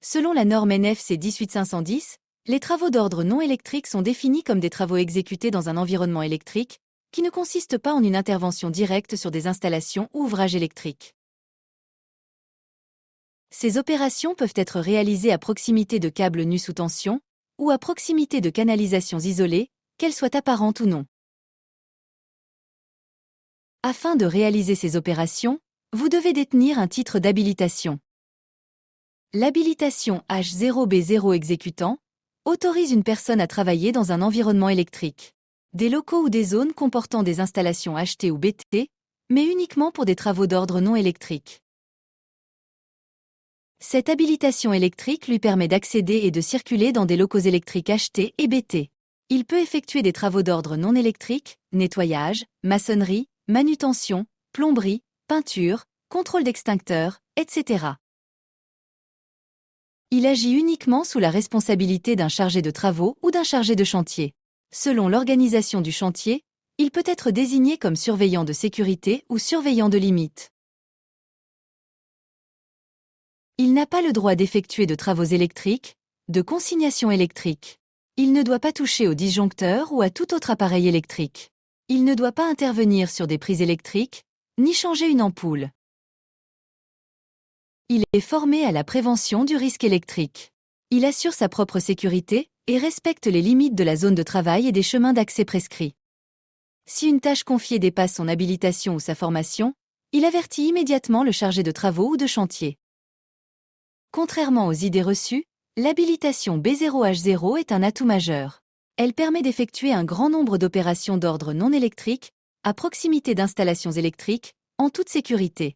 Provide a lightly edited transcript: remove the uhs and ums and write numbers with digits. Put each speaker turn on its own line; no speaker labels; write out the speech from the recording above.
Selon la norme NFC 18510, les travaux d'ordre non électrique sont définis comme des travaux exécutés dans un environnement électrique, qui ne consistent pas en une intervention directe sur des installations ou ouvrages électriques. Ces opérations peuvent être réalisées à proximité de câbles nus sous tension, ou à proximité de canalisations isolées, qu'elles soient apparentes ou non. Afin de réaliser ces opérations, vous devez détenir un titre d'habilitation. L'habilitation H0B0 exécutant autorise une personne à travailler dans un environnement électrique, des locaux ou des zones comportant des installations HT ou BT, mais uniquement pour des travaux d'ordre non électrique. Cette habilitation électrique lui permet d'accéder et de circuler dans des locaux électriques HT et BT. Il peut effectuer des travaux d'ordre non électrique, nettoyage, maçonnerie, manutention, plomberie, peinture, contrôle d'extincteurs, etc. Il agit uniquement sous la responsabilité d'un chargé de travaux ou d'un chargé de chantier. Selon l'organisation du chantier, il peut être désigné comme surveillant de sécurité ou surveillant de limite. Il n'a pas le droit d'effectuer de travaux électriques, de consignation électrique. Il ne doit pas toucher au disjoncteur ou à tout autre appareil électrique. Il ne doit pas intervenir sur des prises électriques, ni changer une ampoule. Il est formé à la prévention du risque électrique. Il assure sa propre sécurité et respecte les limites de la zone de travail et des chemins d'accès prescrits. Si une tâche confiée dépasse son habilitation ou sa formation, il avertit immédiatement le chargé de travaux ou de chantier. Contrairement aux idées reçues, l'habilitation B0H0 est un atout majeur. Elle permet d'effectuer un grand nombre d'opérations d'ordre non électrique, à proximité d'installations électriques, en toute sécurité.